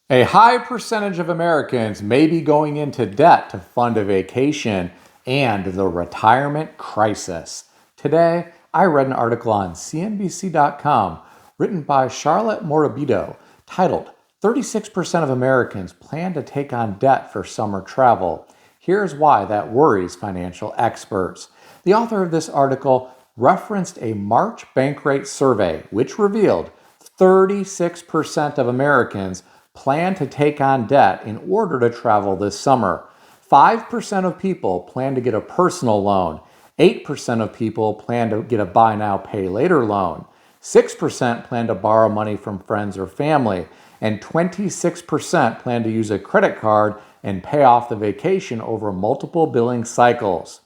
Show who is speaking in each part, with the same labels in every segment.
Speaker 1: A high percentage of Americans may be going into debt to fund a vacation and the retirement crisis. Today, I read an article on CNBC.com written by Charlotte Morabito titled 36% of Americans plan to take on debt for summer travel. Here's why that worries financial experts. The author of this article referenced a March bank rate survey which revealed 36% of Americans plan to take on debt in order to travel this summer. 5% of people plan to get a personal loan. 8% of people plan to get a buy now, pay later loan. 6% plan to borrow money from friends or family. And 26% plan to use a credit card and pay off the vacation over multiple billing cycles.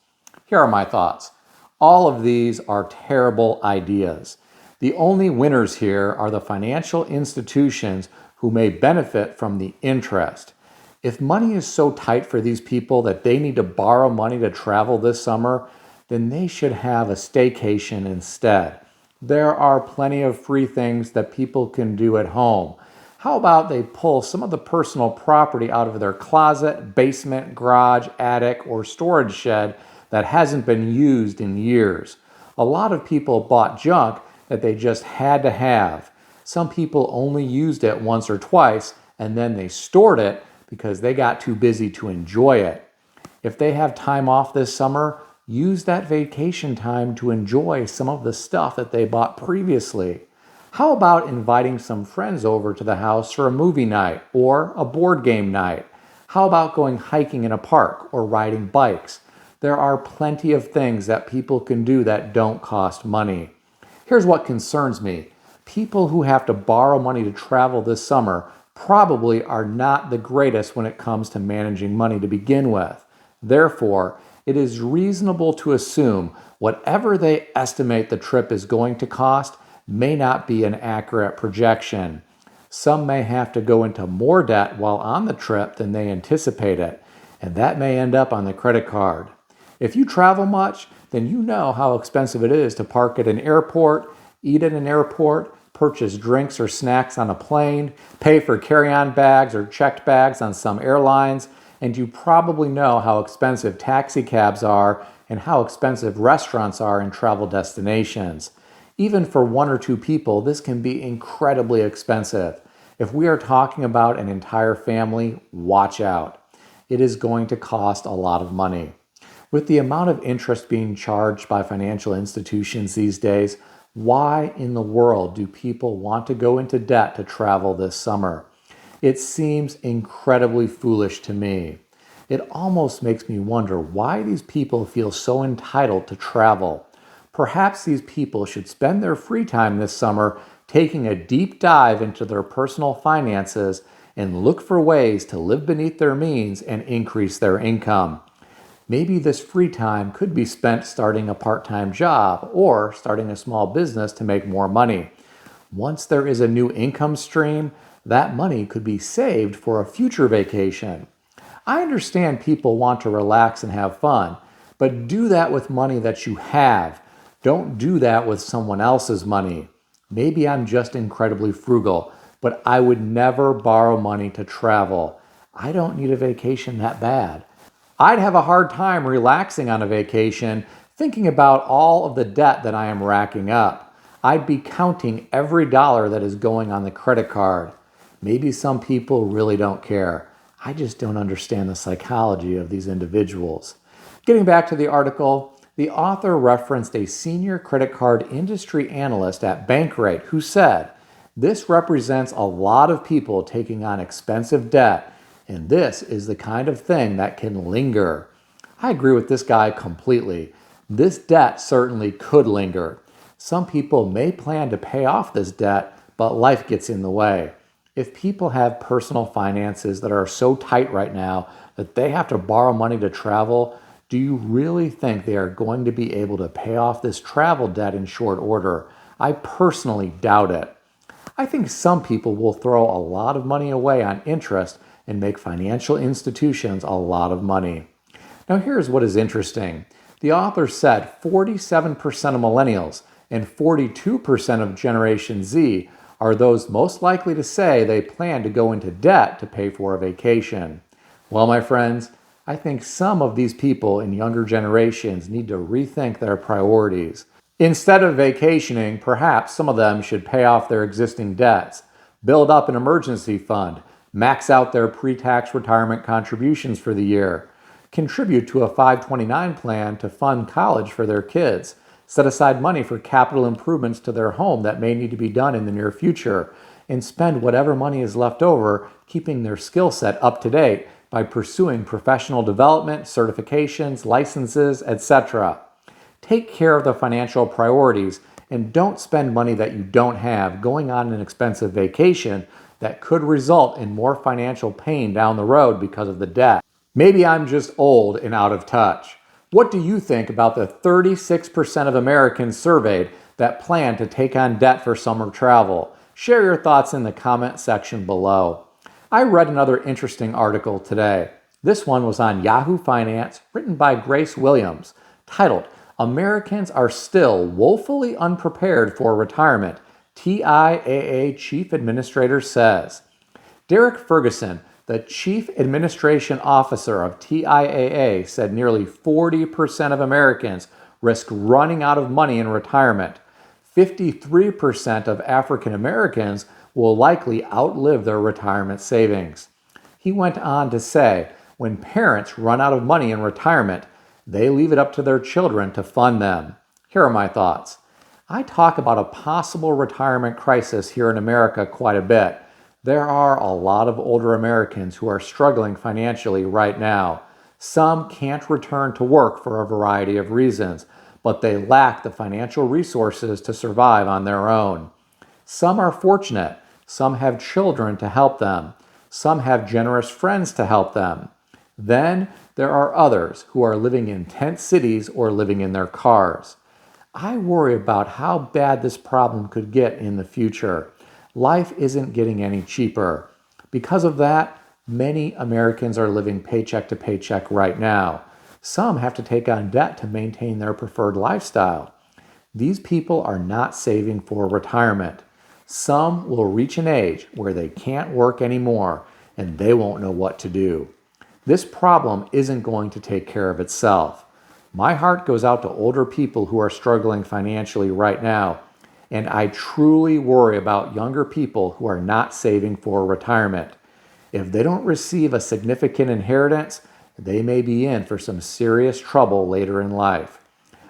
Speaker 1: Here are my thoughts. All of these are terrible ideas. The only winners here are the financial institutions who may benefit from the interest. If money is so tight for these people that they need to borrow money to travel this summer, then they should have a staycation instead. There are plenty of free things that people can do at home. How about they pull some of the personal property out of their closet, basement, garage, attic, or storage shed that hasn't been used in years? A lot of people bought junk that they just had to have. Some people only used it once or twice and then they stored it because they got too busy to enjoy it. If they have time off this summer, use that vacation time to enjoy some of the stuff that they bought previously. How about inviting some friends over to the house for a movie night or a board game night? How about going hiking in a park or riding bikes? There are plenty of things that people can do that don't cost money. Here's what concerns me. People who have to borrow money to travel this summer probably are not the greatest when it comes to managing money to begin with. Therefore, it is reasonable to assume whatever they estimate the trip is going to cost may not be an accurate projection. Some may have to go into more debt while on the trip than they anticipated, and that may end up on the credit card. If you travel much, then you know how expensive it is to park at an airport, eat at an airport, purchase drinks or snacks on a plane, pay for carry-on bags or checked bags on some airlines, and you probably know how expensive taxi cabs are and how expensive restaurants are in travel destinations. Even for one or two people, this can be incredibly expensive. If we are talking about an entire family, watch out. It is going to cost a lot of money. With the amount of interest being charged by financial institutions these days, why in the world do people want to go into debt to travel this summer? It seems incredibly foolish to me. It almost makes me wonder why these people feel so entitled to travel. Perhaps these people should spend their free time this summer taking a deep dive into their personal finances and look for ways to live beneath their means and increase their income. Maybe this free time could be spent starting a part-time job or starting a small business to make more money. Once there is a new income stream, that money could be saved for a future vacation. I understand people want to relax and have fun, but do that with money that you have. Don't do that with someone else's money. Maybe I'm just incredibly frugal, but I would never borrow money to travel. I don't need a vacation that bad. I'd have a hard time relaxing on a vacation thinking about all of the debt that I am racking up. I'd be counting every dollar that is going on the credit card. Maybe some people really don't care. I just don't understand the psychology of these individuals. Getting back to the article, the author referenced a senior credit card industry analyst at Bankrate who said, "This represents a lot of people taking on expensive debt, and this is the kind of thing that can linger." I agree with this guy completely. This debt certainly could linger. Some people may plan to pay off this debt, but life gets in the way. If people have personal finances that are so tight right now that they have to borrow money to travel, do you really think they are going to be able to pay off this travel debt in short order? I personally doubt it. I think some people will throw a lot of money away on interest and make financial institutions a lot of money. Now here's what is interesting. The author said 47% of millennials and 42% of Generation Z are those most likely to say they plan to go into debt to pay for a vacation. Well, my friends, I think some of these people in younger generations need to rethink their priorities. Instead of vacationing, perhaps some of them should pay off their existing debts, build up an emergency fund, max out their pre-tax retirement contributions for the year, contribute to a 529 plan to fund college for their kids, set aside money for capital improvements to their home that may need to be done in the near future, and spend whatever money is left over keeping their skill set up to date by pursuing professional development, certifications, licenses, etc. Take care of the financial priorities and don't spend money that you don't have going on an expensive vacation that could result in more financial pain down the road because of the debt. Maybe I'm just old and out of touch. What do you think about the 36% of Americans surveyed that plan to take on debt for summer travel? Share your thoughts in the comment section below. I read another interesting article today. This one was on Yahoo Finance, written by Grace Williams, titled, "Americans Are Still Woefully Unprepared for Retirement," TIAA Chief Administrator says. Derek Ferguson, the Chief Administration Officer of TIAA, said nearly 40% of Americans risk running out of money in retirement. 53% of African Americans will likely outlive their retirement savings. He went on to say, when parents run out of money in retirement, they leave it up to their children to fund them. Here are my thoughts. I talk about a possible retirement crisis here in America quite a bit. There are a lot of older Americans who are struggling financially right now. Some can't return to work for a variety of reasons, but they lack the financial resources to survive on their own. Some are fortunate. Some have children to help them. Some have generous friends to help them. Then there are others who are living in tent cities or living in their cars. I worry about how bad this problem could get in the future. Life isn't getting any cheaper. Because of that, many Americans are living paycheck to paycheck right now. Some have to take on debt to maintain their preferred lifestyle. These people are not saving for retirement. Some will reach an age where they can't work anymore and they won't know what to do. This problem isn't going to take care of itself. My heart goes out to older people who are struggling financially right now, and I truly worry about younger people who are not saving for retirement. If they don't receive a significant inheritance, they may be in for some serious trouble later in life.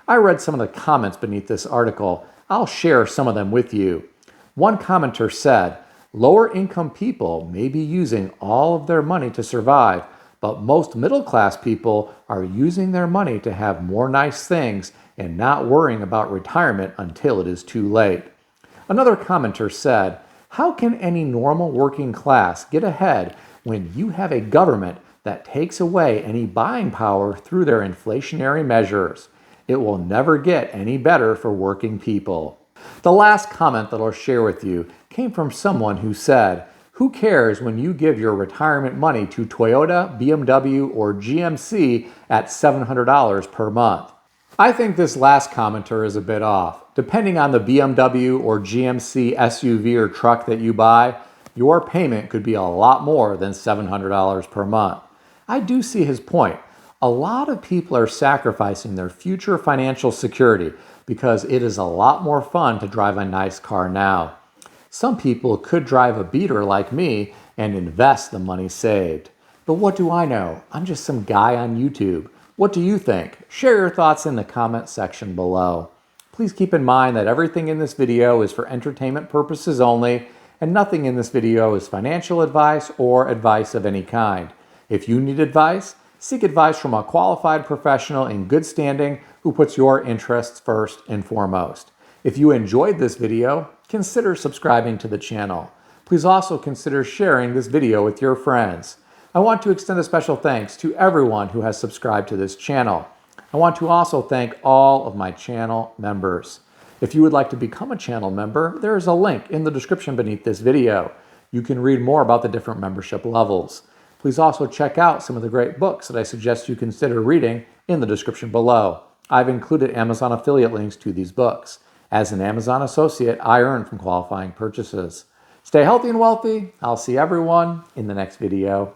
Speaker 1: I read some of the comments beneath this article. I'll share some of them with you. One commenter said, lower income people may be using all of their money to survive, but most middle-class people are using their money to have more nice things and not worrying about retirement until it is too late. Another commenter said, how can any normal working class get ahead when you have a government that takes away any buying power through their inflationary measures? It will never get any better for working people. The last comment that I'll share with you came from someone who said, who cares when you give your retirement money to Toyota, BMW, or GMC at $700 per month? I think this last commenter is a bit off. Depending on the BMW or GMC SUV or truck that you buy, your payment could be a lot more than $700 per month. I do see his point. A lot of people are sacrificing their future financial security because it is a lot more fun to drive a nice car now. Some people could drive a beater like me and invest the money saved. But what do I know? I'm just some guy on YouTube. What do you think? Share your thoughts in the comment section below. Please keep in mind that everything in this video is for entertainment purposes only, and nothing in this video is financial advice or advice of any kind. If you need advice, seek advice from a qualified professional in good standing who puts your interests first and foremost. If you enjoyed this video, consider subscribing to the channel. Please also consider sharing this video with your friends. I want to extend a special thanks to everyone who has subscribed to this channel. I want to also thank all of my channel members. If you would like to become a channel member, there is a link in the description beneath this video. You can read more about the different membership levels. Please also check out some of the great books that I suggest you consider reading in the description below. I've included Amazon affiliate links to these books. As an Amazon associate, I earn from qualifying purchases. Stay healthy and wealthy. I'll see everyone in the next video.